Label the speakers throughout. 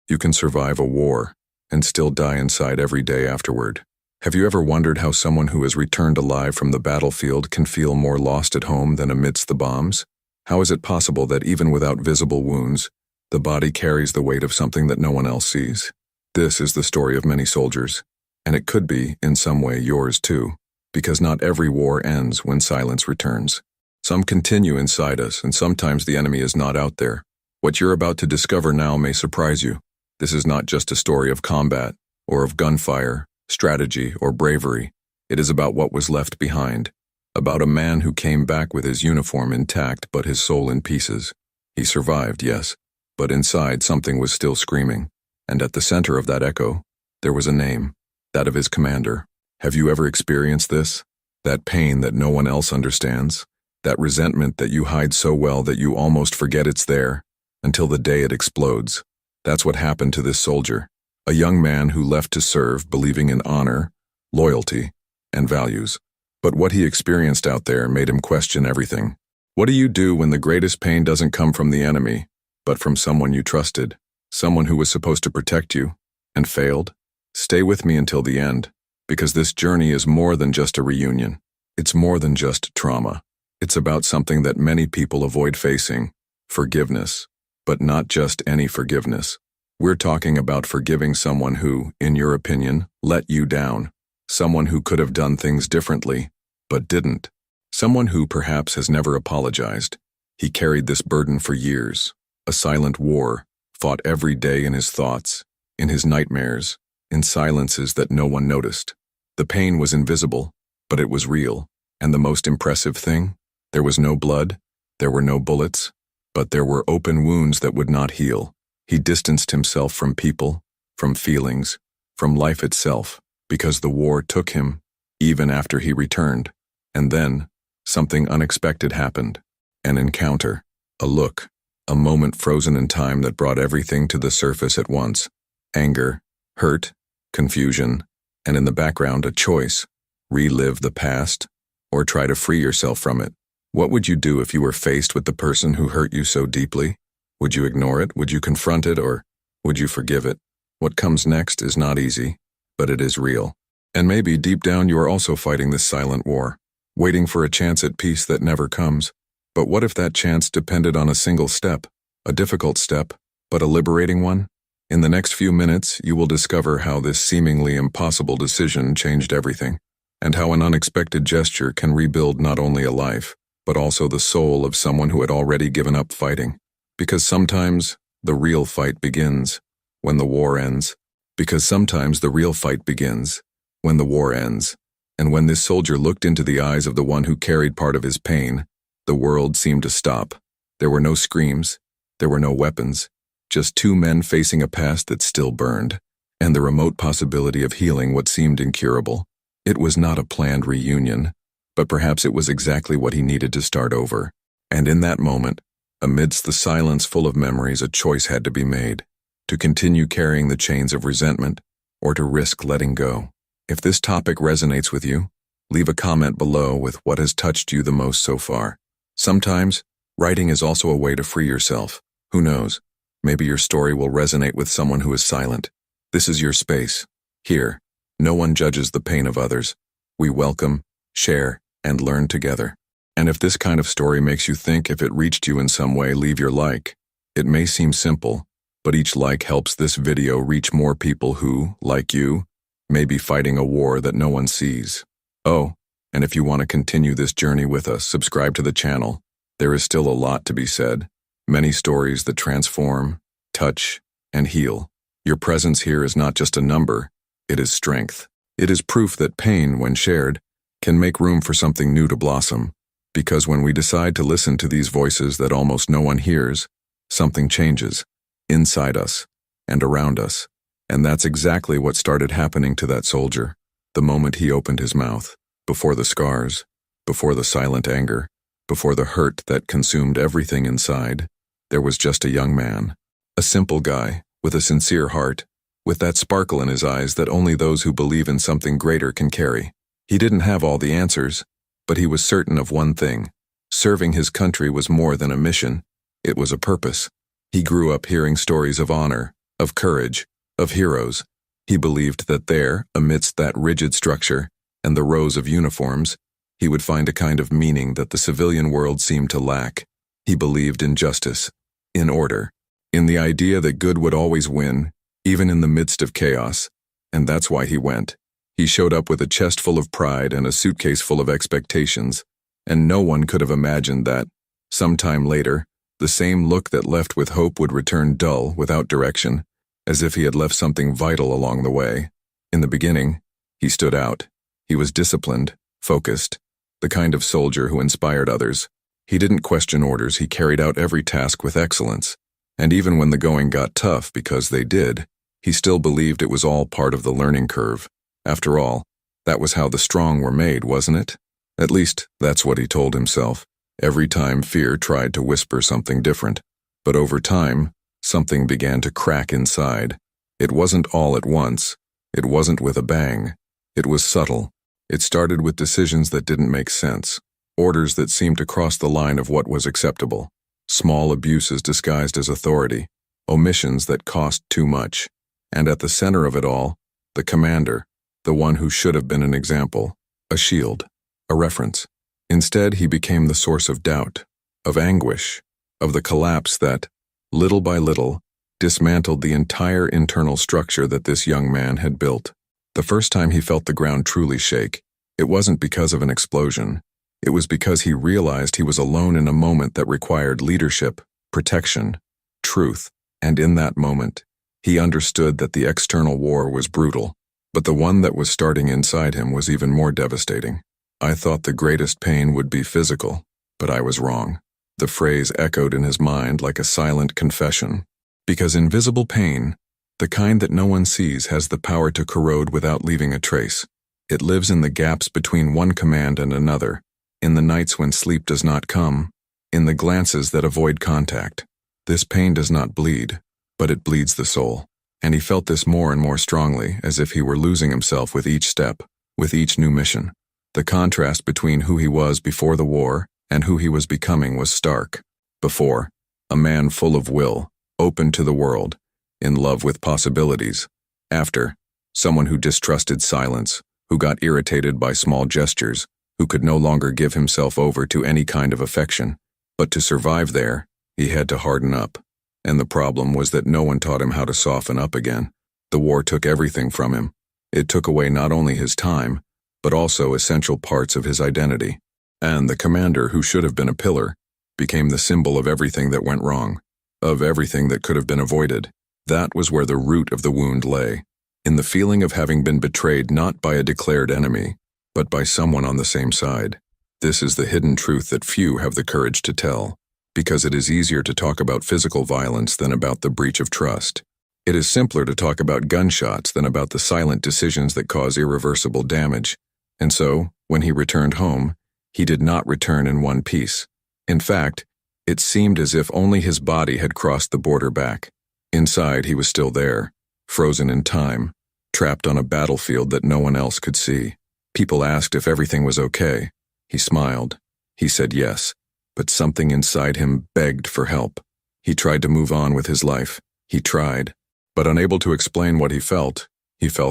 Speaker 1: You can survive a war and still die inside every day afterward. Have you ever wondered how someone who has returned alive from the battlefield can feel more lost at home than amidst the bombs? How is it possible that even without visible wounds, the body carries the weight of something that no one else sees? This is the story of many soldiers, and it could be, in some way, yours too, because not every war ends when silence returns. Some continue inside us, and sometimes the enemy is not out there. What you're about to discover now may surprise you. This is not just a story of combat, or of gunfire, strategy, or bravery. It is about what was left behind, about a man who came back with his uniform intact but his soul in pieces. He survived, yes, but inside something was still screaming, and at the center of that echo, there was a name, that of his commander. Have you ever experienced this? That pain that no one else understands? That resentment that you hide so well that you almost forget it's there, until the day it explodes. That's what happened to this soldier, a young man who left to serve believing in honor, loyalty, and values. But what he experienced out there made him question everything. What do you do when the greatest pain doesn't come from the enemy, but from someone you trusted, someone who was supposed to protect you, and failed? Stay with me until the end, because this journey is more than just a reunion. It's more than just trauma. It's about something that many people avoid facing, forgiveness, but not just any forgiveness. We're talking about forgiving someone who, in your opinion, let you down, someone who could have done things differently, but didn't, someone who perhaps has never apologized. He carried this burden for years, a silent war, fought every day in his thoughts, in his nightmares, in silences that no one noticed. The pain was invisible, but it was real, and the most impressive thing? There was no blood, there were no bullets, but there were open wounds that would not heal. He distanced himself from people, from feelings, from life itself, because the war took him, even after he returned. And then, something unexpected happened. An encounter, a look, a moment frozen in time that brought everything to the surface at once. Anger, hurt, confusion, and in the background a choice: relive the past, or try to free yourself from it. What would you do if you were faced with the person who hurt you so deeply? Would you ignore it? Would you confront it? Or would you forgive it? What comes next is not easy, but it is real. And maybe deep down you are also fighting this silent war, waiting for a chance at peace that never comes. But what if that chance depended on a single step, a difficult step, but a liberating one? In the next few minutes, you will discover how this seemingly impossible decision changed everything, and how an unexpected gesture can rebuild not only a life, but also the soul of someone who had already given up fighting. Because sometimes the real fight begins when the war ends. Because sometimes the real fight begins when the war ends. And when this soldier looked into the eyes of the one who carried part of his pain, the world seemed to stop. There were no screams, there were no weapons, just two men facing a past that still burned, and the remote possibility of healing what seemed incurable. It was not a planned reunion, but perhaps it was exactly what he needed to start over. And in that moment, amidst the silence full of memories, a choice had to be made: to continue carrying the chains of resentment, or to risk letting go. If this topic resonates with you, leave a comment below with what has touched you the most so far. Sometimes, writing is also a way to free yourself. Who knows? Maybe your story will resonate with someone who is silent. This is your space. Here, no one judges the pain of others. We welcome, share, and learn together. And if this kind of story makes you think, if it reached you in some way, leave your like. It may seem simple, but each like helps this video reach more people who, like you, may be fighting a war that no one sees. Oh, and if you want to continue this journey with us, subscribe to the channel. There is still a lot to be said. Many stories that transform, touch, and heal. Your presence here is not just a number, it is strength. It is proof that pain, when shared, can make room for something new to blossom. Because when we decide to listen to these voices that almost no one hears, something changes, inside us, and around us. And that's exactly what started happening to that soldier, the moment he opened his mouth. Before the scars, before the silent anger, before the hurt that consumed everything inside, there was just a young man. A simple guy, with a sincere heart, with that sparkle in his eyes that only those who believe in something greater can carry. He didn't have all the answers, but he was certain of one thing: serving his country was more than a mission, it was a purpose. He grew up hearing stories of honor, of courage, of heroes. He believed that there, amidst that rigid structure and the rows of uniforms, he would find a kind of meaning that the civilian world seemed to lack. He believed in justice, in order, in the idea that good would always win, even in the midst of chaos. And that's why he went. He showed up with a chest full of pride and a suitcase full of expectations, and no one could have imagined that, sometime later, the same look that left with hope would return dull, without direction, as if he had left something vital along the way. In the beginning, he stood out. He was disciplined, focused, the kind of soldier who inspired others. He didn't question orders, he carried out every task with excellence. And even when the going got tough, because they did, he still believed it was all part of the learning curve. After all, that was how the strong were made, wasn't it? At least, that's what he told himself, every time fear tried to whisper something different. But over time, something began to crack inside. It wasn't all at once. It wasn't with a bang. It was subtle. It started with decisions that didn't make sense, orders that seemed to cross the line of what was acceptable, small abuses disguised as authority, omissions that cost too much. And at the center of it all, the commander, the one who should have been an example, a shield, a reference. Instead, he became the source of doubt, of anguish, of the collapse that, little by little, dismantled the entire internal structure that this young man had built. The first time he felt the ground truly shake, it wasn't because of an explosion. It was because he realized he was alone in a moment that required leadership, protection, truth, and in that moment, he understood that the external war was brutal, but the one that was starting inside him was even more devastating. I thought the greatest pain would be physical, but I was wrong. The phrase echoed in his mind like a silent confession. Because invisible pain, the kind that no one sees, has the power to corrode without leaving a trace. It lives in the gaps between one command and another, in the nights when sleep does not come, in the glances that avoid contact. This pain does not bleed, but it bleeds the soul. And he felt this more and more strongly, as if he were losing himself with each step, with each new mission. The contrast between who he was before the war and who he was becoming was stark. Before, a man full of will, open to the world, in love with possibilities. After, someone who distrusted silence, who got irritated by small gestures, who could no longer give himself over to any kind of affection. But to survive there, he had to harden up. And the problem was that no one taught him how to soften up again. The war took everything from him. It took away not only his time, but also essential parts of his identity. And the commander, who should have been a pillar, became the symbol of everything that went wrong, of everything that could have been avoided. That was where the root of the wound lay, in the feeling of having been betrayed not by a declared enemy, but by someone on the same side. This is the hidden truth that few have the courage to tell, because it is easier to talk about physical violence than about the breach of trust. It is simpler to talk about gunshots than about the silent decisions that cause irreversible damage. And so, when he returned home, he did not return in one piece. In fact, it seemed as if only his body had crossed the border back. Inside, he was still there, frozen in time, trapped on a battlefield that no one else could see. People asked if everything was okay. He smiled. He said yes, but something inside him begged for help. He tried to move on with his life. He tried, but unable to explain what he fell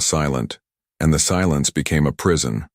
Speaker 1: silent. And the silence became a prison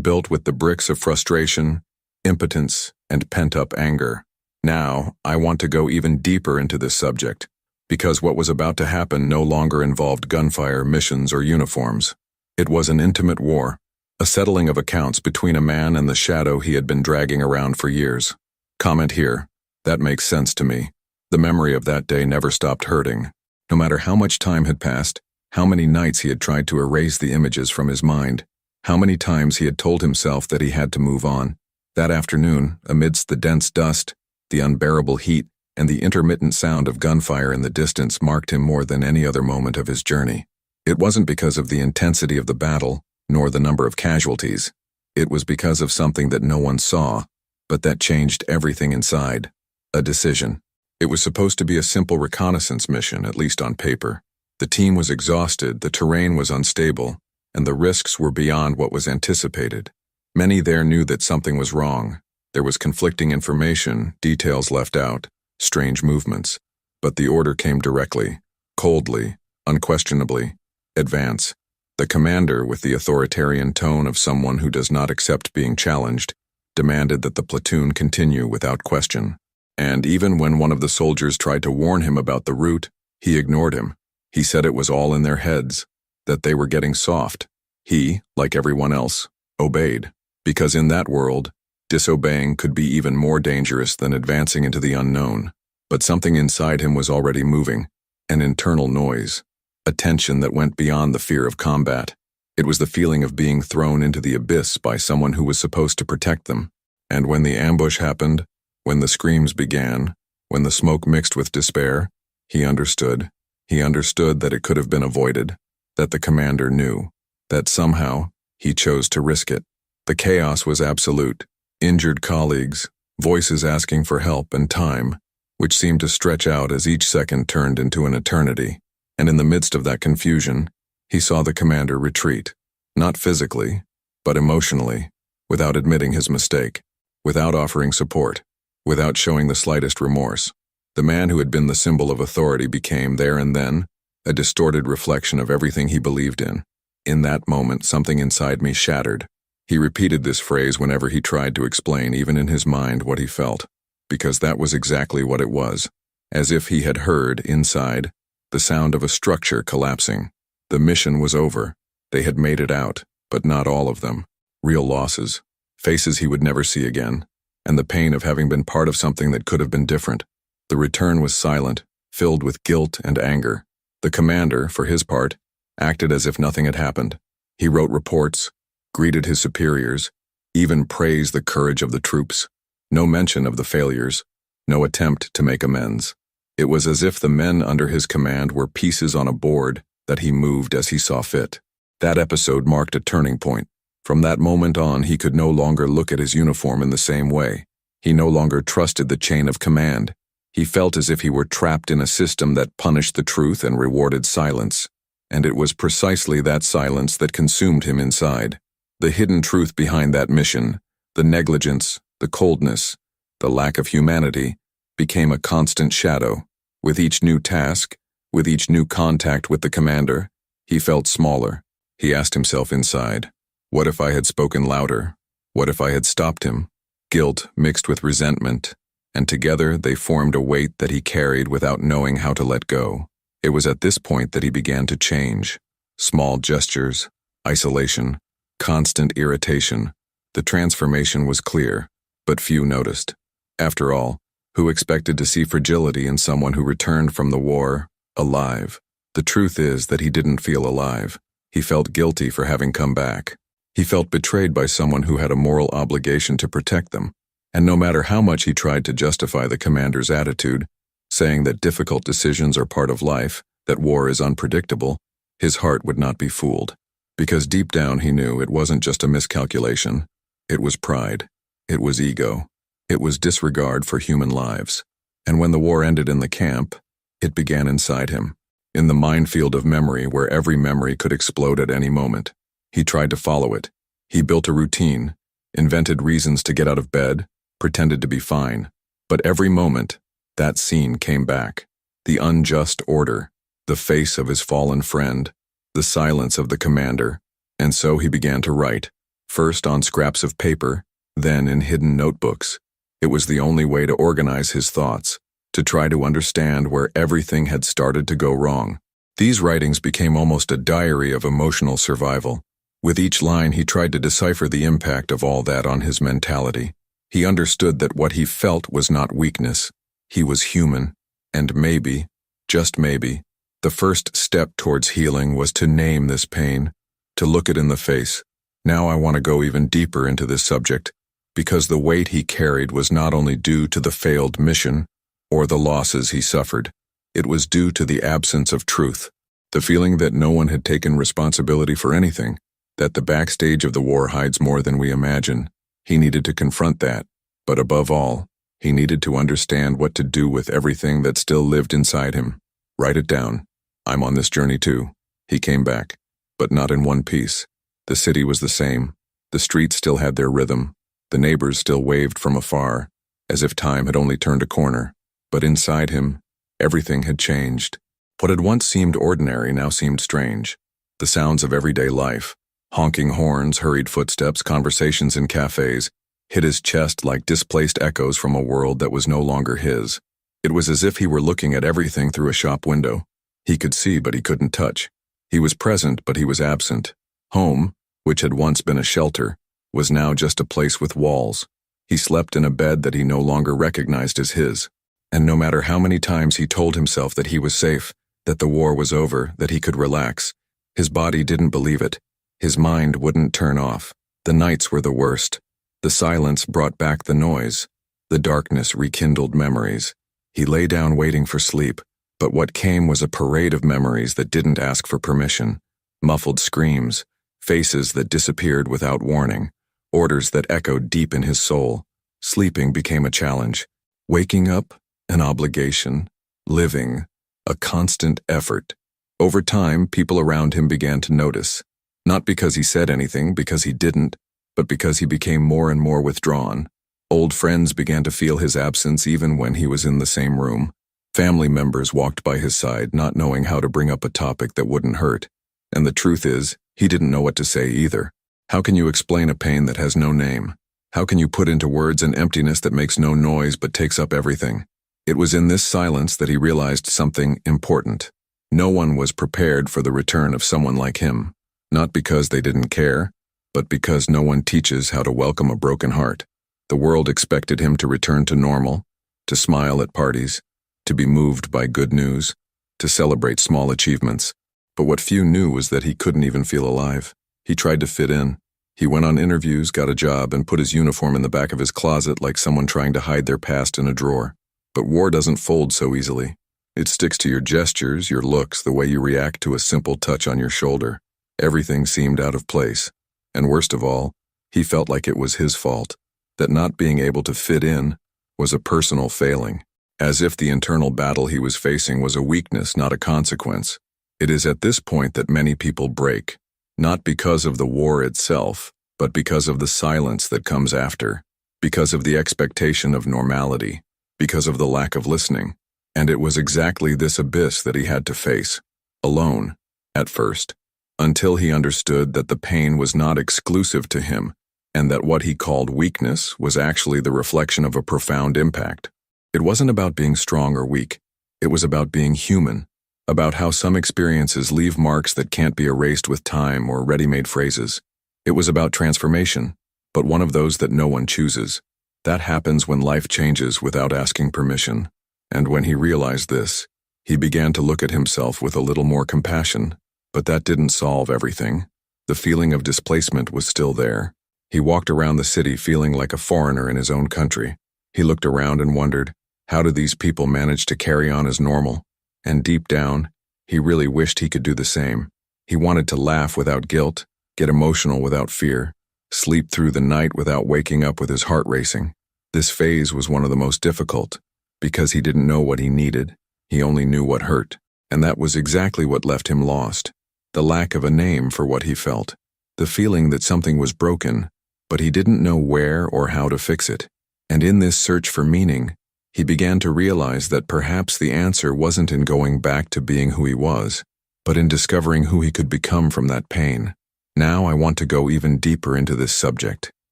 Speaker 1: built with the bricks of frustration, impotence, and pent-up anger. Now, I want to go even deeper into this subject, because what was about to happen no longer involved gunfire, missions, or uniforms. It was an intimate war, a settling of accounts between a man and the shadow he had been dragging around for years. Comment here. That makes sense to me. The memory of that day never stopped hurting. No matter how much time had passed, how many nights he had tried to erase the images from his mind, how many times he had told himself that he had to move on. That afternoon, amidst the dense dust, the unbearable heat, and the intermittent sound of gunfire in the distance marked him more than any other moment of his journey. It wasn't because of the intensity of the battle, nor the number of casualties. It was because of something that no one saw, but that changed everything inside. A decision. It was supposed to be a simple reconnaissance mission, at least on paper. The team was exhausted, the terrain was unstable, and the risks were beyond what was anticipated. Many there knew that something was wrong. There was conflicting information, details left out, strange movements. But the order came directly. Coldly, unquestionably, advance. The commander, with the authoritarian tone of someone who does not accept being challenged, demanded that the platoon continue without question. And even when one of the soldiers tried to warn him about the route, he ignored him. He said it was all in their heads, that they were getting soft. He, like everyone else, obeyed, because in that world, disobeying could be even more dangerous than advancing into the unknown. But something inside him was already moving, an internal noise, a tension that went beyond the fear of combat. It was the feeling of being thrown into the abyss by someone who was supposed to protect them. And when the ambush happened, when the screams began, when the smoke mixed with despair, he understood. He understood that it could have been avoided, that the commander knew, that somehow he chose to risk it. The chaos was absolute. Injured colleagues, voices asking for help, and time, which seemed to stretch out as each second turned into an eternity. And in the midst of that confusion, he saw the commander retreat, not physically, but emotionally, without admitting his mistake, without offering support, without showing the slightest remorse. The man who had been the symbol of authority became, there and then, a distorted reflection of everything he believed in. In that moment, something inside me shattered. He repeated this phrase whenever he tried to explain, even in his mind, what he felt, because that was exactly what it was, as if he had heard, inside, the sound of a structure collapsing. The mission was over. They had made it out, but not all of them. Real losses, faces he would never see again, and the pain of having been part of something that could have been different. The return was silent, filled with guilt and anger. The commander, for his part, acted as if nothing had happened. He wrote reports, greeted his superiors, even praised the courage of the troops. No mention of the failures, no attempt to make amends. It was as if the men under his command were pieces on a board that he moved as he saw fit. That episode marked a turning point. From that moment on, he could no longer look at his uniform in the same way. He no longer trusted the chain of command. He felt as if he were trapped in a system that punished the truth and rewarded silence. And it was precisely that silence that consumed him inside. The hidden truth behind that mission, the negligence, the coldness, the lack of humanity, became a constant shadow. With each new task, with each new contact with the commander, he felt smaller. He asked himself inside, what if I had spoken louder? What if I had stopped him? Guilt mixed with resentment, and together they formed a weight that he carried without knowing how to let go. It was at this point that he began to change. Small gestures, isolation, constant irritation. The transformation was clear, but few noticed. After all, who expected to see fragility in someone who returned from the war, alive? The truth is that he didn't feel alive. He felt guilty for having come back. He felt betrayed by someone who had a moral obligation to protect them. And no matter how much he tried to justify the commander's attitude, saying that difficult decisions are part of life, that war is unpredictable, his heart would not be fooled. Because deep down he knew it wasn't just a miscalculation. It was pride. It was ego. It was disregard for human lives. And when the war ended in the camp, it began inside him, in the minefield of memory where every memory could explode at any moment. He tried to follow it. He built a routine, invented reasons to get out of bed, pretended to be fine. But every moment, that scene came back. The unjust order, the face of his fallen friend, the silence of the commander. And so he began to write, first on scraps of paper, then in hidden notebooks. It was the only way to organize his thoughts, to try to understand where everything had started to go wrong. These writings became almost a diary of emotional survival. With each line, he tried to decipher the impact of all that on his mentality. He understood that what he felt was not weakness. He was human, and maybe, just maybe, the first step towards healing was to name this pain, to look it in the face. Now I want to go even deeper into this subject, because the weight he carried was not only due to the failed mission or the losses he suffered. It was due to the absence of truth, the feeling that no one had taken responsibility for anything, that the backstage of the war hides more than we imagine. He needed to confront that, but above all, he needed to understand what to do with everything that still lived inside him. Write it down. I'm on this journey too. He came back, but not in one piece. The city was the same. The streets still had their rhythm. The neighbors still waved from afar, as if time had only turned a corner. But inside him, everything had changed. What had once seemed ordinary now seemed strange. The sounds of everyday life, honking horns, hurried footsteps, conversations in cafes, hit his chest like displaced echoes from a world that was no longer his. It was as if he were looking at everything through a shop window. He could see, but he couldn't touch. He was present, but he was absent. Home, which had once been a shelter, was now just a place with walls. He slept in a bed that he no longer recognized as his. And no matter how many times he told himself that he was safe, that the war was over, that he could relax, his body didn't believe it. His mind wouldn't turn off. The nights were the worst. The silence brought back the noise. The darkness rekindled memories. He lay down waiting for sleep, but what came was a parade of memories that didn't ask for permission. Muffled screams, faces that disappeared without warning, orders that echoed deep in his soul. Sleeping became a challenge. Waking up, an obligation. Living, a constant effort. Over time, people around him began to notice. Not because he said anything, because he didn't, but because he became more and more withdrawn. Old friends began to feel his absence even when he was in the same room. Family members walked by his side, not knowing how to bring up a topic that wouldn't hurt. And the truth is, he didn't know what to say either. How can you explain a pain that has no name? How can you put into words an emptiness that makes no noise but takes up everything? It was in this silence that he realized something important. No one was prepared for the return of someone like him. Not because they didn't care, but because no one teaches how to welcome a broken heart. The world expected him to return to normal, to smile at parties, to be moved by good news, to celebrate small achievements. But what few knew was that he couldn't even feel alive. He tried to fit in. He went on interviews, got a job, and put his uniform in the back of his closet like someone trying to hide their past in a drawer. But war doesn't fold so easily. It sticks to your gestures, your looks, the way you react to a simple touch on your shoulder. Everything seemed out of place. And worst of all, he felt like it was his fault, that not being able to fit in was a personal failing, as if the internal battle he was facing was a weakness, not a consequence. It is at this point that many people break, not because of the war itself, but because of the silence that comes after, because of the expectation of normality, because of the lack of listening. And it was exactly this abyss that he had to face, alone, at first, until he understood that the pain was not exclusive to him, and that what he called weakness was actually the reflection of a profound impact. It wasn't about being strong or weak. It was about being human, about how some experiences leave marks that can't be erased with time or ready-made phrases. It was about transformation, but one of those that no one chooses. That happens when life changes without asking permission. And when he realized this, he began to look at himself with a little more compassion. But that didn't solve everything. The feeling of displacement was still there. He walked around the city feeling like a foreigner in his own country. He looked around and wondered, how do these people manage to carry on as normal? And deep down, he really wished he could do the same. He wanted to laugh without guilt, get emotional without fear, sleep through the night without waking up with his heart racing. This phase was one of the most difficult, because he didn't know what he needed. He only knew what hurt. And that was exactly what left him lost. The lack of a name for what he felt. The feeling that something was broken, but he didn't know where or how to fix it. And in this search for meaning, he began to realize that perhaps the answer wasn't in going back to being who he was, but in discovering who he could become from that pain. Now I want to go even deeper into this subject,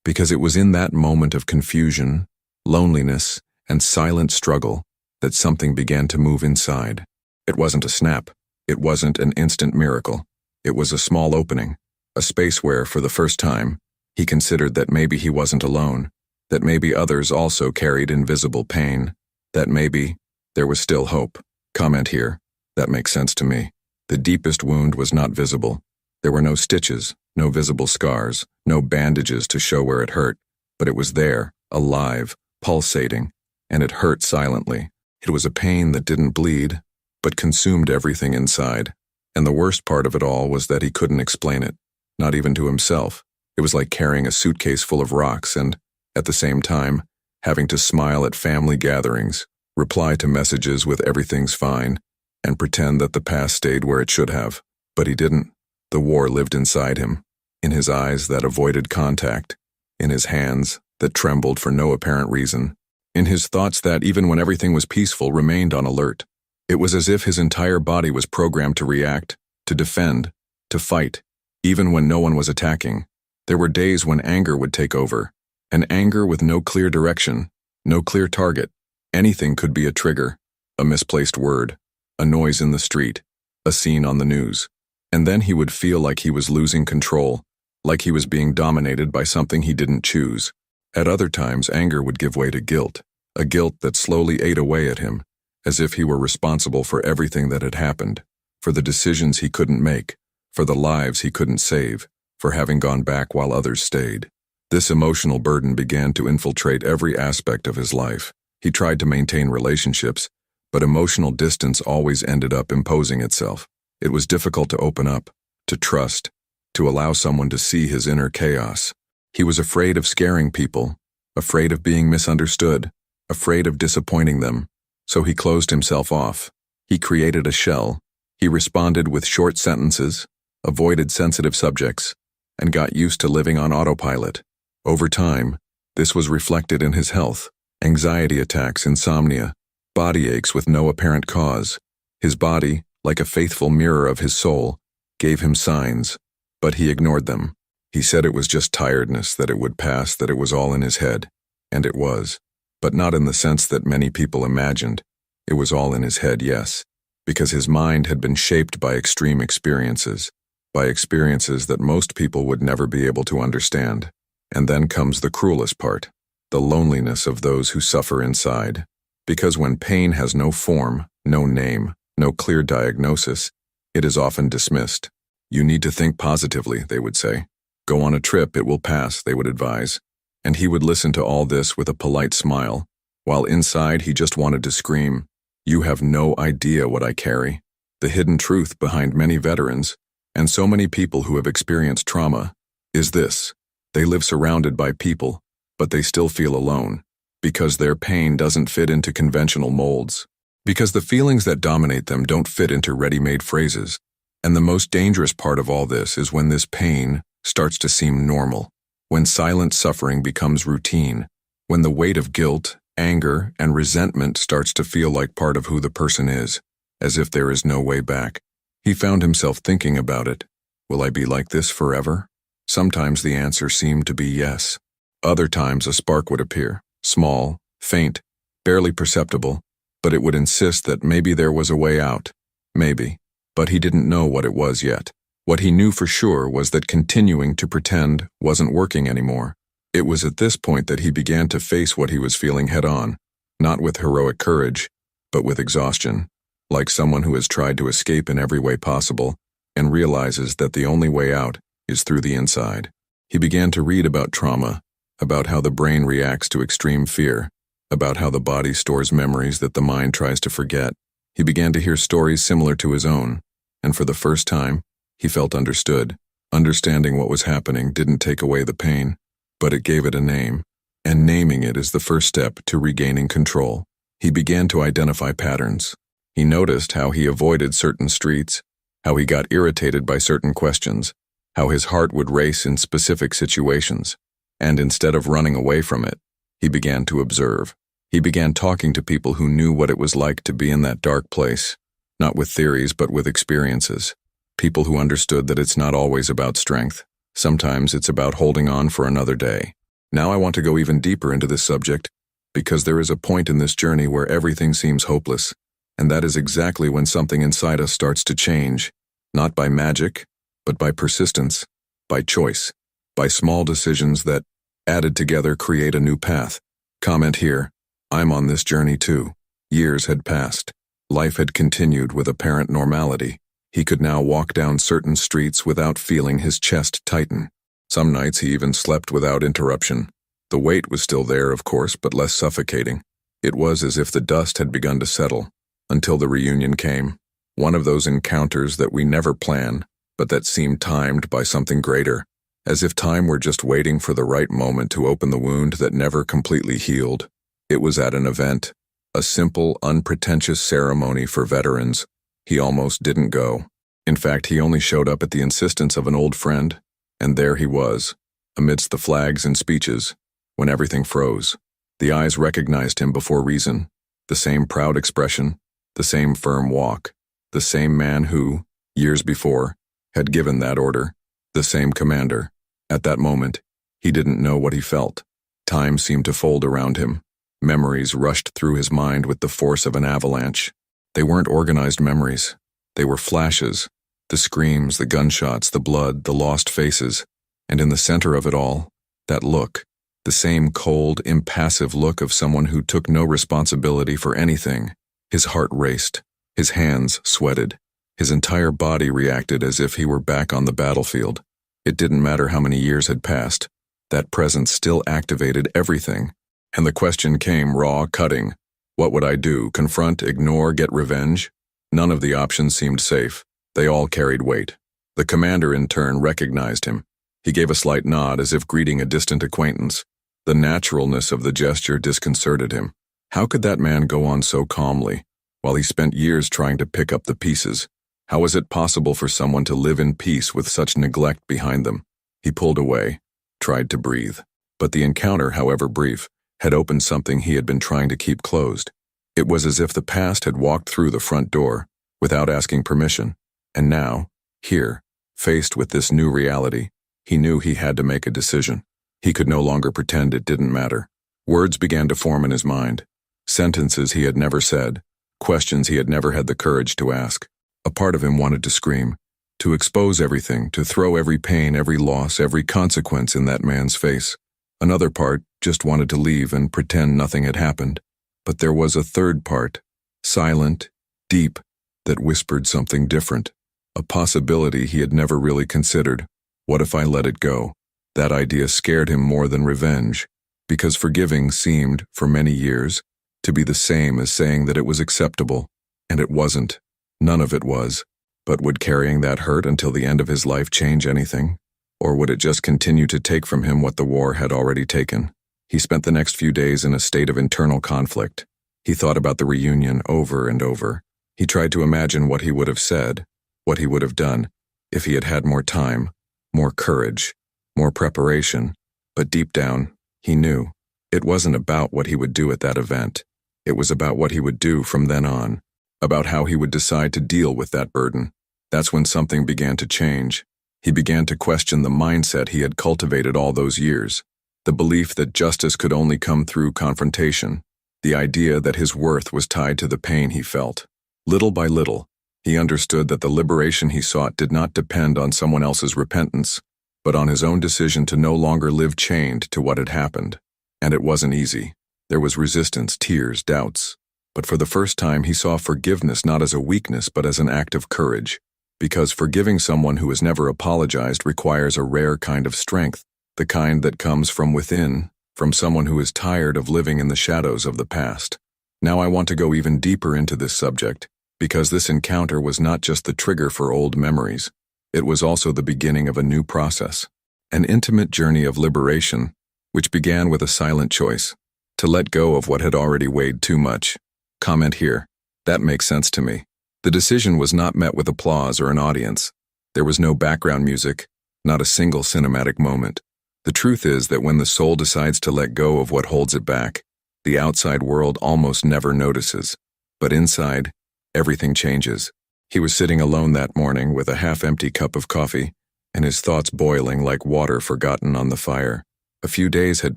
Speaker 1: because it was in that moment of confusion, loneliness, and silent struggle that something began to move inside. It wasn't a snap. It wasn't an instant miracle. It was a small opening, a space where, for the first time, he considered that maybe he wasn't alone, that maybe others also carried invisible pain, that maybe there was still hope. Comment here. That makes sense to me. The deepest wound was not visible. There were no stitches, no visible scars, no bandages to show where it hurt, but it was there, alive, pulsating, and it hurt silently. It was a pain that didn't bleed, but consumed everything inside. And the worst part of it all was that he couldn't explain it, not even to himself. It was like carrying a suitcase full of rocks and, at the same time, having to smile at family gatherings, reply to messages with everything's fine, and pretend that the past stayed where it should have. But he didn't. The war lived inside him, in his eyes that avoided contact, in his hands that trembled for no apparent reason, in his thoughts that, even when everything was peaceful, remained on alert. It was as if his entire body was programmed to react, to defend, to fight, even when no one was attacking. There were days when anger would take over, an anger with no clear direction, no clear target. Anything could be a trigger, a misplaced word, a noise in the street, a scene on the news. And then he would feel like he was losing control, like he was being dominated by something he didn't choose. At other times, anger would give way to guilt, a guilt that slowly ate away at him, as if he were responsible for everything that had happened, for the decisions he couldn't make, for the lives he couldn't save, for having gone back while others stayed. This emotional burden began to infiltrate every aspect of his life. He tried to maintain relationships, but emotional distance always ended up imposing itself. It was difficult to open up, to trust, to allow someone to see his inner chaos. He was afraid of scaring people, afraid of being misunderstood, afraid of disappointing them, so he closed himself off. He created a shell. He responded with short sentences, avoided sensitive subjects, and got used to living on autopilot. Over time, this was reflected in his health: anxiety attacks, insomnia, body aches with no apparent cause. His body, like a faithful mirror of his soul, gave him signs, but he ignored them. He said it was just tiredness, that it would pass, that it was all in his head. And it was. But not in the sense that many people imagined. It was all in his head, yes, because his mind had been shaped by extreme experiences, by experiences that most people would never be able to understand. And then comes the cruelest part, the loneliness of those who suffer inside. Because when pain has no form, no name, no clear diagnosis, it is often dismissed. You need to think positively, they would say. Go on a trip, it will pass, they would advise. And he would listen to all this with a polite smile, while inside he just wanted to scream, "You have no idea what I carry." The hidden truth behind many veterans, and so many people who have experienced trauma, is this: they live surrounded by people, but they still feel alone, because their pain doesn't fit into conventional molds, because the feelings that dominate them don't fit into ready-made phrases. And the most dangerous part of all this is when this pain starts to seem normal, when silent suffering becomes routine, when the weight of guilt, anger, and resentment starts to feel like part of who the person is, as if there is no way back. He found himself thinking about it. Will I be like this forever? Sometimes the answer seemed to be yes. Other times a spark would appear, small, faint, barely perceptible, but it would insist that maybe there was a way out. Maybe. But he didn't know what it was yet. What he knew for sure was that continuing to pretend wasn't working anymore. It was at this point that he began to face what he was feeling head-on, not with heroic courage, but with exhaustion, like someone who has tried to escape in every way possible and realizes that the only way out is through the inside. He began to read about trauma, about how the brain reacts to extreme fear, about how the body stores memories that the mind tries to forget. He began to hear stories similar to his own, and for the first time, he felt understood. Understanding what was happening didn't take away the pain, but it gave it a name, and naming it is the first step to regaining control. He began to identify patterns. He noticed how he avoided certain streets, how he got irritated by certain questions, how his heart would race in specific situations, and instead of running away from it, he began to observe. He began talking to people who knew what it was like to be in that dark place, not with theories but with experiences. People who understood that it's not always about strength. Sometimes it's about holding on for another day. Now I want to go even deeper into this subject, because there is a point in this journey where everything seems hopeless, and that is exactly when something inside us starts to change, not by magic, but by persistence, by choice, by small decisions that, added together, create a new path. Comment here. I'm on this journey too. Years had passed. Life had continued with apparent normality. He could now walk down certain streets without feeling his chest tighten. Some nights he even slept without interruption. The weight was still there, of course, but less suffocating. It was as if the dust had begun to settle, until the reunion came. One of those encounters that we never plan, but that seemed timed by something greater, as if time were just waiting for the right moment to open the wound that never completely healed. It was at an event, a simple, unpretentious ceremony for veterans. He almost didn't go. In fact, he only showed up at the insistence of an old friend, and there he was, amidst the flags and speeches, when everything froze. The eyes recognized him before reason, the same proud expression, the same firm walk, the same man who, years before, had given that order, the same commander. At that moment, he didn't know what he felt. Time seemed to fold around him. Memories rushed through his mind with the force of an avalanche. They weren't organized memories. They were flashes, the screams, the gunshots, the blood, the lost faces, and in the center of it all, that look, the same cold, impassive look of someone who took no responsibility for anything. His heart raced, his hands sweated, his entire body reacted as if he were back on the battlefield. It didn't matter how many years had passed, that presence still activated everything. And the question came raw, cutting. What would I do? Confront, ignore, get revenge? None of the options seemed safe. They all carried weight. The commander in turn recognized him. He gave a slight nod as if greeting a distant acquaintance. The naturalness of the gesture disconcerted him. How could that man go on so calmly, while he spent years trying to pick up the pieces? How was it possible for someone to live in peace with such neglect behind them? He pulled away, tried to breathe. But the encounter, however brief, had opened something he had been trying to keep closed. It was as if the past had walked through the front door, without asking permission. And now, here, faced with this new reality, he knew he had to make a decision. He could no longer pretend it didn't matter. Words began to form in his mind. Sentences he had never said, questions he had never had the courage to ask. A part of him wanted to scream, to expose everything, to throw every pain, every loss, every consequence in that man's face. Another part just wanted to leave and pretend nothing had happened. But there was a third part, silent, deep, that whispered something different. A possibility he had never really considered. What if I let it go? That idea scared him more than revenge, because forgiving seemed, for many years, to be the same as saying that it was acceptable, and it wasn't. None of it was. But would carrying that hurt until the end of his life change anything? Or would it just continue to take from him what the war had already taken? He spent the next few days in a state of internal conflict. He thought about the reunion over and over. He tried to imagine what he would have said, what he would have done, if he had had more time, more courage, more preparation. But deep down, he knew. It wasn't about what he would do at that event. It was about what he would do from then on, about how he would decide to deal with that burden. That's when something began to change. He began to question the mindset he had cultivated all those years, the belief that justice could only come through confrontation, the idea that his worth was tied to the pain he felt. Little by little, he understood that the liberation he sought did not depend on someone else's repentance, but on his own decision to no longer live chained to what had happened. And it wasn't easy. There was resistance, tears, doubts. But for the first time, he saw forgiveness not as a weakness but as an act of courage. Because forgiving someone who has never apologized requires a rare kind of strength, the kind that comes from within, from someone who is tired of living in the shadows of the past. Now I want to go even deeper into this subject, because this encounter was not just the trigger for old memories. It was also the beginning of a new process, an intimate journey of liberation, which began with a silent choice, to let go of what had already weighed too much. Comment here. That makes sense to me. The decision was not met with applause or an audience. There was no background music, not a single cinematic moment. The truth is that when the soul decides to let go of what holds it back, the outside world almost never notices. But inside, everything changes. He was sitting alone that morning with a half-empty cup of coffee, and his thoughts boiling like water forgotten on the fire. A few days had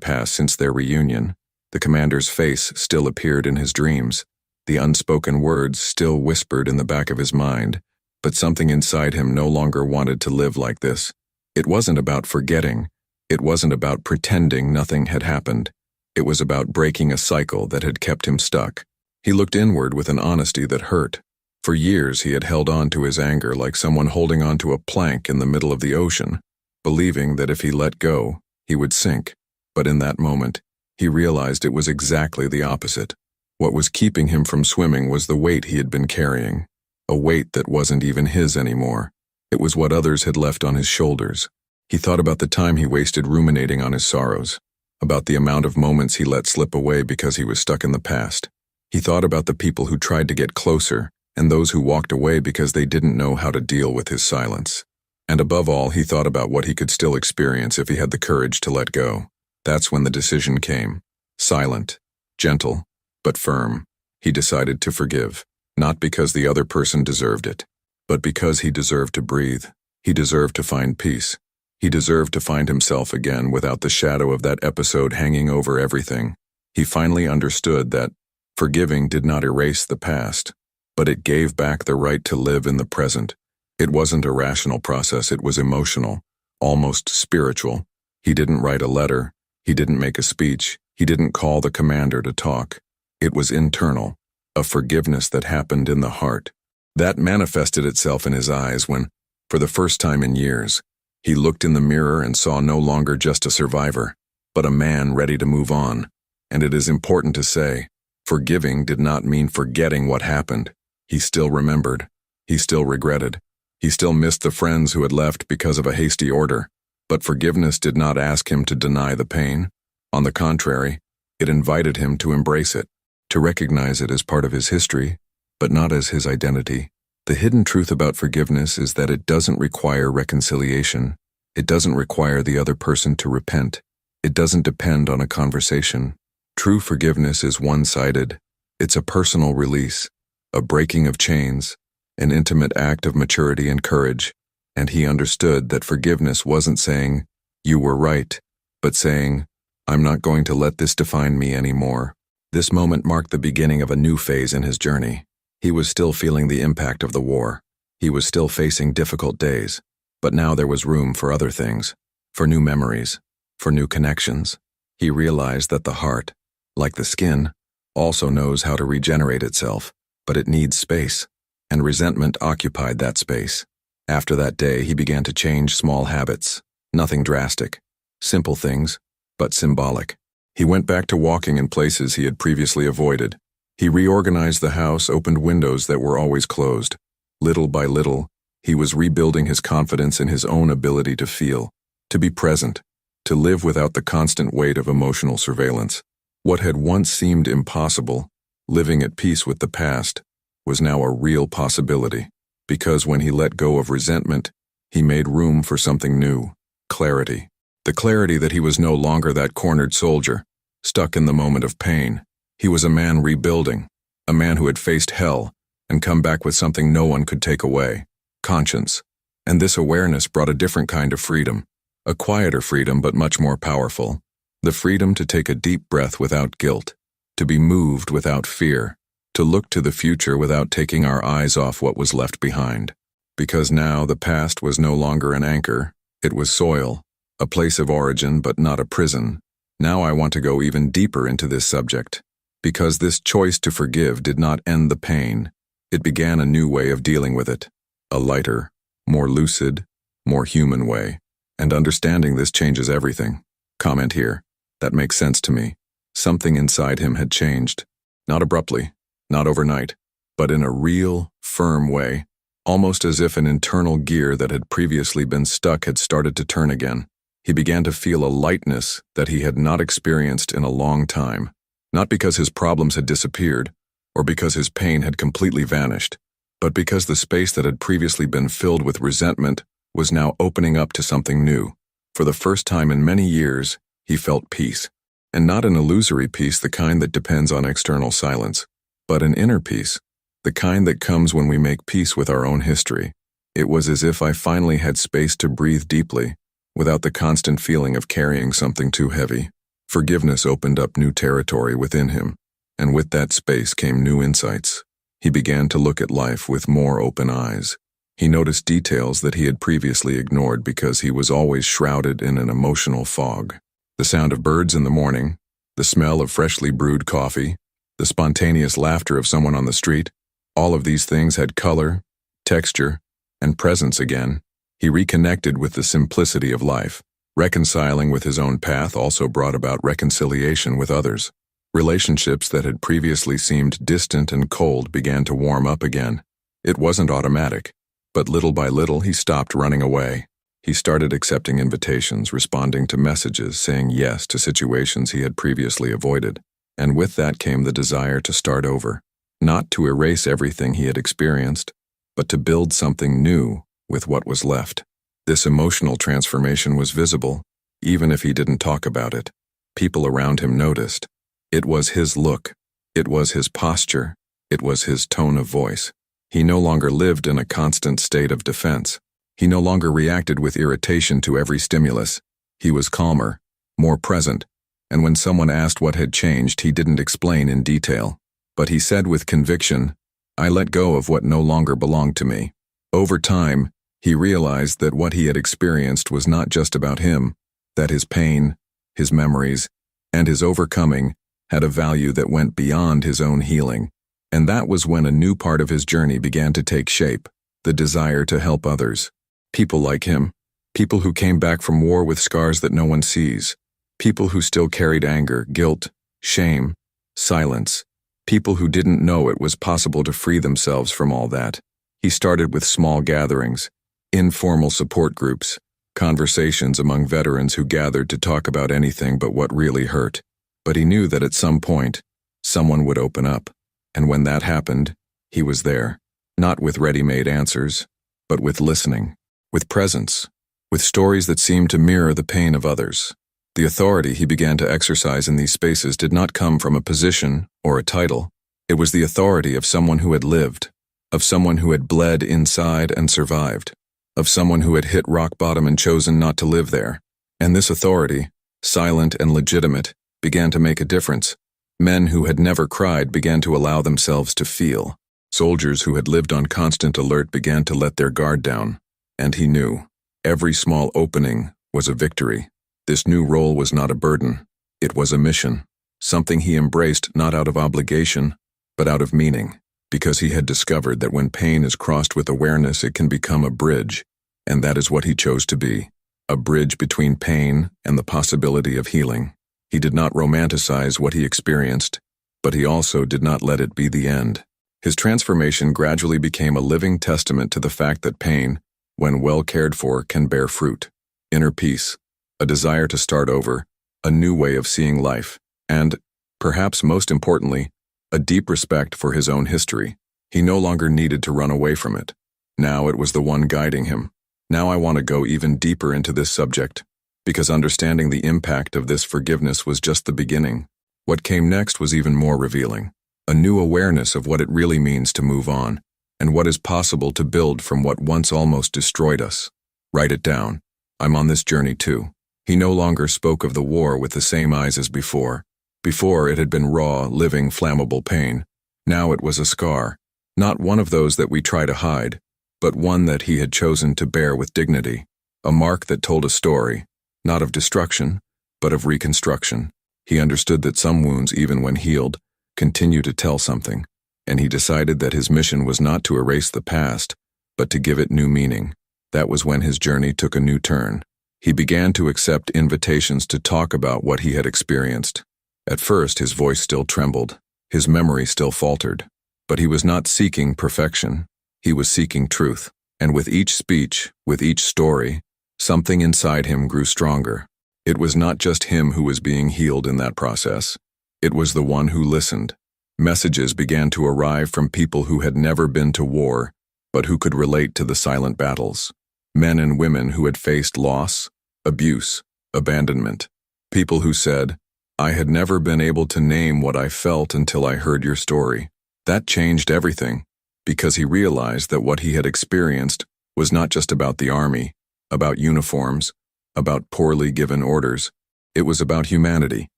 Speaker 1: passed since their reunion. The commander's face still appeared in his dreams. The unspoken words still whispered in the back of his mind, but something inside him no longer wanted to live like this. It wasn't about forgetting. It wasn't about pretending nothing had happened. It was about breaking a cycle that had kept him stuck. He looked inward with an honesty that hurt. For years he had held on to his anger like someone holding on to a plank in the middle of the ocean, believing that if he let go, he would sink. But in that moment, he realized it was exactly the opposite. What was keeping him from swimming was the weight he had been carrying, a weight that wasn't even his anymore. It was what others had left on his shoulders. He thought about the time he wasted ruminating on his sorrows, about the amount of moments he let slip away because he was stuck in the past. He thought about the people who tried to get closer and those who walked away because they didn't know how to deal with his silence. And above all, he thought about what he could still experience if he had the courage to let go. That's when the decision came. Silent, gentle, but firm. He decided to forgive. Not because the other person deserved it, but because he deserved to breathe. He deserved to find peace. He deserved to find himself again without the shadow of that episode hanging over everything. He finally understood that forgiving did not erase the past, but it gave back the right to live in the present. It wasn't a rational process, it was emotional, almost spiritual. He didn't write a letter, he didn't make a speech, he didn't call the commander to talk. It was internal, a forgiveness that happened in the heart. That manifested itself in his eyes when, for the first time in years, he looked in the mirror and saw no longer just a survivor, but a man ready to move on. And it is important to say, forgiving did not mean forgetting what happened. He still remembered. He still regretted. He still missed the friends who had left because of a hasty order. But forgiveness did not ask him to deny the pain. On the contrary, it invited him to embrace it, to recognize it as part of his history, but not as his identity. The hidden truth about forgiveness is that it doesn't require reconciliation. It doesn't require the other person to repent. It doesn't depend on a conversation. True forgiveness is one-sided. It's a personal release, a breaking of chains, an intimate act of maturity and courage. And he understood that forgiveness wasn't saying, "You were right," but saying, "I'm not going to let this define me anymore." This moment marked the beginning of a new phase in his journey. He was still feeling the impact of the war. He was still facing difficult days. But now there was room for other things, for new memories, for new connections. He realized that the heart, like the skin, also knows how to regenerate itself, but it needs space, and resentment occupied that space. After that day, he began to change small habits, nothing drastic, simple things, but symbolic. He went back to walking in places he had previously avoided. He reorganized the house, opened windows that were always closed. Little by little, he was rebuilding his confidence in his own ability to feel, to be present, to live without the constant weight of emotional surveillance. What had once seemed impossible, living at peace with the past, was now a real possibility. Because when he let go of resentment, he made room for something new, clarity. The clarity that he was no longer that cornered soldier, stuck in the moment of pain. He was a man rebuilding, a man who had faced hell and come back with something no one could take away, conscience. And this awareness brought a different kind of freedom, a quieter freedom but much more powerful. The freedom to take a deep breath without guilt, to be moved without fear, to look to the future without taking our eyes off what was left behind. Because now the past was no longer an anchor, it was soil, a place of origin but not a prison. Now I want to go even deeper into this subject. Because this choice to forgive did not end the pain, it began a new way of dealing with it. A lighter, more lucid, more human way. And understanding this changes everything. Comment here. That makes sense to me. Something inside him had changed. Not abruptly, not overnight, but in a real, firm way, almost as if an internal gear that had previously been stuck had started to turn again. He began to feel a lightness that he had not experienced in a long time. Not because his problems had disappeared, or because his pain had completely vanished, but because the space that had previously been filled with resentment was now opening up to something new. For the first time in many years, he felt peace. And not an illusory peace, the kind that depends on external silence, but an inner peace, the kind that comes when we make peace with our own history. It was as if I finally had space to breathe deeply, without the constant feeling of carrying something too heavy. Forgiveness opened up new territory within him, and with that space came new insights. He began to look at life with more open eyes. He noticed details that he had previously ignored because he was always shrouded in an emotional fog. The sound of birds in the morning, the smell of freshly brewed coffee, the spontaneous laughter of someone on the street, all of these things had color, texture, and presence again. He reconnected with the simplicity of life. Reconciling with his own path also brought about reconciliation with others. Relationships that had previously seemed distant and cold began to warm up again. It wasn't automatic, but little by little he stopped running away. He started accepting invitations, responding to messages, saying yes to situations he had previously avoided. And with that came the desire to start over, not to erase everything he had experienced, but to build something new with what was left. This emotional transformation was visible, even if he didn't talk about it. People around him noticed. It was his look. It was his posture. It was his tone of voice. He no longer lived in a constant state of defense. He no longer reacted with irritation to every stimulus. He was calmer, more present, and when someone asked what had changed, he didn't explain in detail. But he said with conviction, "I let go of what no longer belonged to me." Over time, he realized that what he had experienced was not just about him, that his pain, his memories, and his overcoming had a value that went beyond his own healing. And that was when a new part of his journey began to take shape, the desire to help others. People like him, people who came back from war with scars that no one sees, people who still carried anger, guilt, shame, silence, people who didn't know it was possible to free themselves from all that. He started with small gatherings, informal support groups, conversations among veterans who gathered to talk about anything but what really hurt. But he knew that at some point, someone would open up. And when that happened, he was there, not with ready-made answers, but with listening, with presence, with stories that seemed to mirror the pain of others. The authority he began to exercise in these spaces did not come from a position or a title. It was the authority of someone who had lived, of someone who had bled inside and survived, of someone who had hit rock bottom and chosen not to live there. And this authority, silent and legitimate, began to make a difference. Men who had never cried began to allow themselves to feel. Soldiers who had lived on constant alert began to let their guard down. And he knew every small opening was a victory. This new role was not a burden. It was a mission, something he embraced not out of obligation, but out of meaning, because he had discovered that when pain is crossed with awareness, it can become a bridge, and that is what he chose to be, a bridge between pain and the possibility of healing. He did not romanticize what he experienced, but he also did not let it be the end. His transformation gradually became a living testament to the fact that pain, when well cared for, can bear fruit. Inner peace, a desire to start over, a new way of seeing life, and, perhaps most importantly, a deep respect for his own history. He no longer needed to run away from it. Now it was the one guiding him. Now I want to go even deeper into this subject, because understanding the impact of this forgiveness was just the beginning. What came next was even more revealing. A new awareness of what it really means to move on, and what is possible to build from what once almost destroyed us. Write it down. I'm on this journey too. He no longer spoke of the war with the same eyes as before. Before, it had been raw, living, flammable pain. Now it was a scar. Not one of those that we try to hide, but one that he had chosen to bear with dignity. A mark that told a story, not of destruction, but of reconstruction. He understood that some wounds, even when healed, continue to tell something, and he decided that his mission was not to erase the past, but to give it new meaning. That was when his journey took a new turn. He began to accept invitations to talk about what he had experienced. At first, his voice still trembled, his memory still faltered, but he was not seeking perfection. He was seeking truth, and with each speech, with each story, something inside him grew stronger. It was not just him who was being healed in that process. It was the one who listened. Messages began to arrive from people who had never been to war, but who could relate to the silent battles. Men and women who had faced loss, abuse, abandonment. People who said, "I had never been able to name what I felt until I heard your story." That changed everything, because he realized that what he had experienced was not just about the army, about uniforms, about poorly given orders. It was about humanity,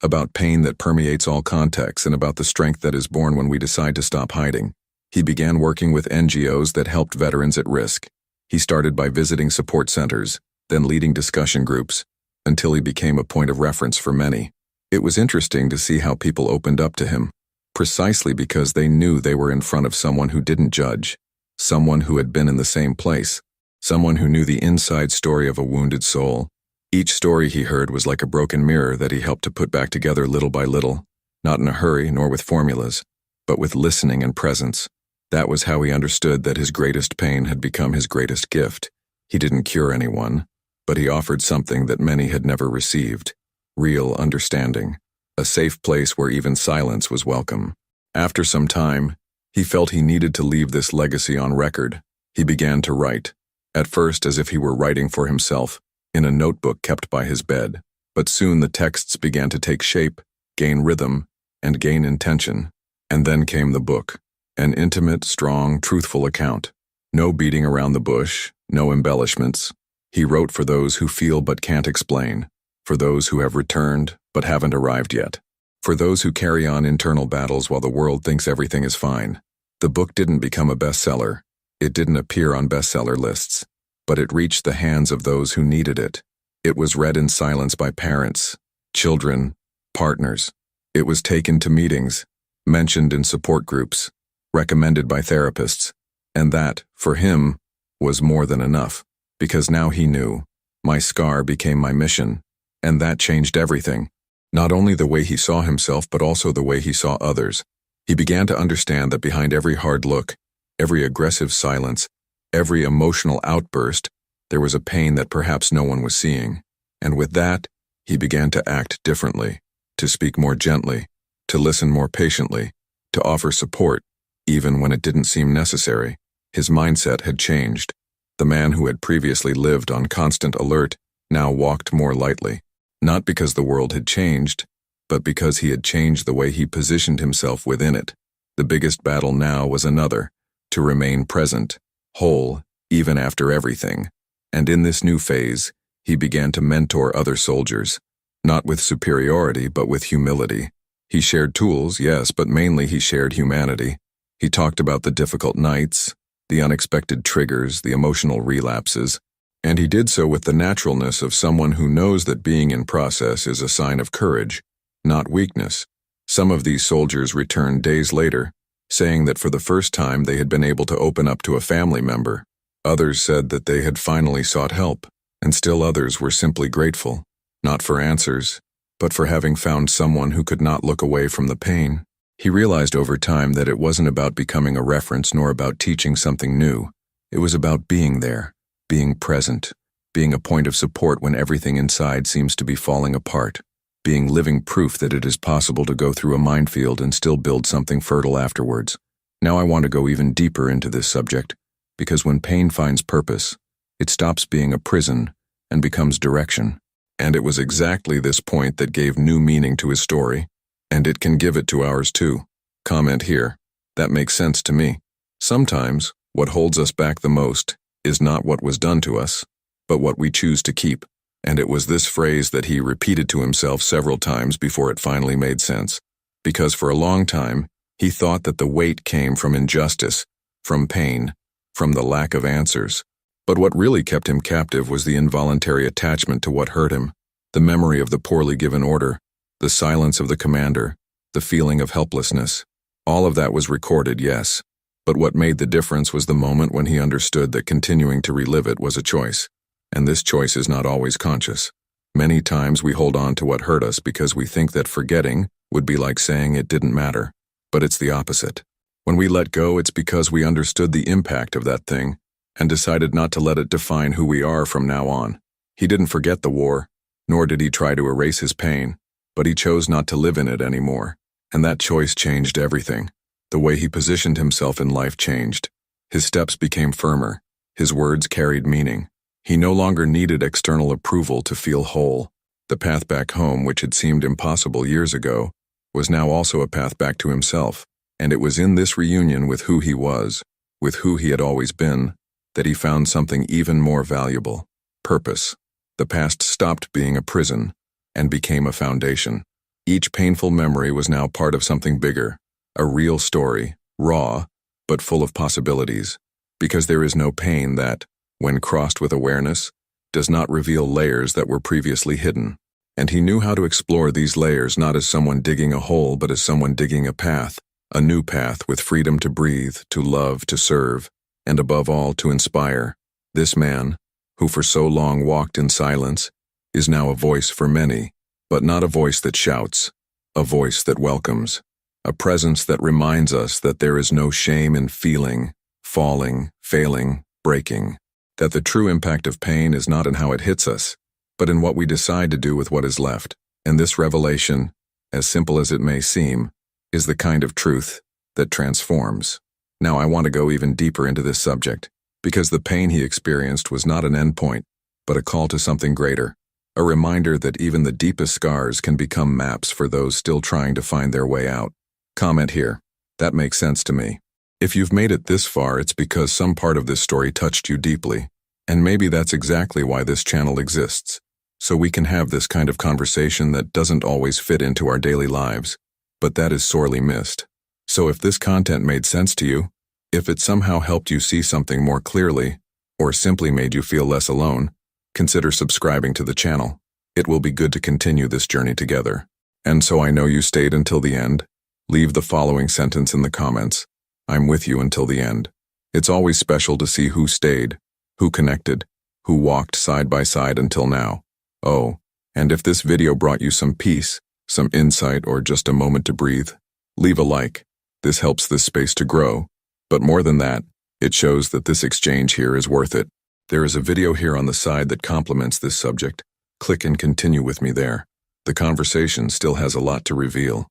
Speaker 1: about pain that permeates all contexts, and about the strength that is born when we decide to stop hiding. He began working with NGOs that helped veterans at risk. He started by visiting support centers, then leading discussion groups, until he became a point of reference for many. It was interesting to see how people opened up to him, precisely because they knew they were in front of someone who didn't judge, someone who had been in the same place, someone who knew the inside story of a wounded soul. Each story he heard was like a broken mirror that he helped to put back together little by little, not in a hurry nor with formulas, but with listening and presence. That was how he understood that his greatest pain had become his greatest gift. He didn't cure anyone, but he offered something that many had never received: real understanding, a safe place where even silence was welcome. After some time, he felt he needed to leave this legacy on record. He began to write, at first as if he were writing for himself, in a notebook kept by his bed. But soon the texts began to take shape, gain rhythm, and gain intention. And then came the book. An intimate, strong, truthful account. No beating around the bush, no embellishments. He wrote for those who feel but can't explain, for those who have returned but haven't arrived yet, for those who carry on internal battles while the world thinks everything is fine. The book didn't become a bestseller. It didn't appear on bestseller lists, but it reached the hands of those who needed it. It was read in silence by parents, children, partners. It was taken to meetings, mentioned in support groups, recommended by therapists, and that, for him, was more than enough, because now he knew, my scar became my mission, and that changed everything. Not only the way he saw himself, but also the way he saw others. He began to understand that behind every hard look, every aggressive silence, every emotional outburst, there was a pain that perhaps no one was seeing. And with that, he began to act differently, to speak more gently, to listen more patiently, to offer support, even when it didn't seem necessary. His mindset had changed. The man who had previously lived on constant alert now walked more lightly, not because the world had changed, but because he had changed the way he positioned himself within it. The biggest battle now was another, to remain present, whole, even after everything. And in this new phase, he began to mentor other soldiers, not with superiority, but with humility. He shared tools, yes, but mainly he shared humanity. He talked about the difficult nights, the unexpected triggers, the emotional relapses, and he did so with the naturalness of someone who knows that being in process is a sign of courage, not weakness. Some of these soldiers returned days later, saying that for the first time they had been able to open up to a family member. Others said that they had finally sought help, and still others were simply grateful, not for answers, but for having found someone who could not look away from the pain. He realized over time that it wasn't about becoming a reference nor about teaching something new. It was about being there, being present, being a point of support when everything inside seems to be falling apart, being living proof that it is possible to go through a minefield and still build something fertile afterwards. Now I want to go even deeper into this subject, because when pain finds purpose, it stops being a prison and becomes direction. And it was exactly this point that gave new meaning to his story, and it can give it to ours too. Comment here. That makes sense to me. Sometimes, what holds us back the most is not what was done to us, but what we choose to keep. And it was this phrase that he repeated to himself several times before it finally made sense. Because for a long time, he thought that the weight came from injustice, from pain, from the lack of answers. But what really kept him captive was the involuntary attachment to what hurt him, the memory of the poorly given order, the silence of the commander, the feeling of helplessness. All of that was recorded, yes, but what made the difference was the moment when he understood that continuing to relive it was a choice, and this choice is not always conscious. Many times we hold on to what hurt us because we think that forgetting would be like saying it didn't matter, but it's the opposite. When we let go, it's because we understood the impact of that thing and decided not to let it define who we are from now on. He didn't forget the war, nor did he try to erase his pain, but he chose not to live in it anymore, and that choice changed everything. The way he positioned himself in life changed. His steps became firmer. His words carried meaning. He no longer needed external approval to feel whole. The path back home, which had seemed impossible years ago, was now also a path back to himself, and it was in this reunion with who he was, with who he had always been, that he found something even more valuable: purpose. The past stopped being a prison and became a foundation. Each painful memory was now part of something bigger, a real story, raw, but full of possibilities, because there is no pain that, when crossed with awareness, does not reveal layers that were previously hidden. And he knew how to explore these layers not as someone digging a hole, but as someone digging a path, a new path with freedom to breathe, to love, to serve, and above all, to inspire. This man, who for so long walked in silence, is now a voice for many, but not a voice that shouts, a voice that welcomes, a presence that reminds us that there is no shame in feeling, falling, failing, breaking, that the true impact of pain is not in how it hits us, but in what we decide to do with what is left. And this revelation, as simple as it may seem, is the kind of truth that transforms. Now I want to go even deeper into this subject, because the pain he experienced was not an endpoint, but a call to something greater, a reminder that even the deepest scars can become maps for those still trying to find their way out. Comment here. That makes sense to me. If you've made it this far, it's because some part of this story touched you deeply. And maybe that's exactly why this channel exists. So we can have this kind of conversation that doesn't always fit into our daily lives, but that is sorely missed. So if this content made sense to you, if it somehow helped you see something more clearly, or simply made you feel less alone, consider subscribing to the channel. It will be good to continue this journey together. And so I know you stayed until the end. Leave the following sentence in the comments. I'm with you until the end. It's always special to see who stayed, who connected, who walked side by side until now. Oh, and if this video brought you some peace, some insight, or just a moment to breathe, leave a like. This helps this space to grow. But more than that, it shows that this exchange here is worth it. There is a video here on the side that complements this subject. Click and continue with me there. The conversation still has a lot to reveal.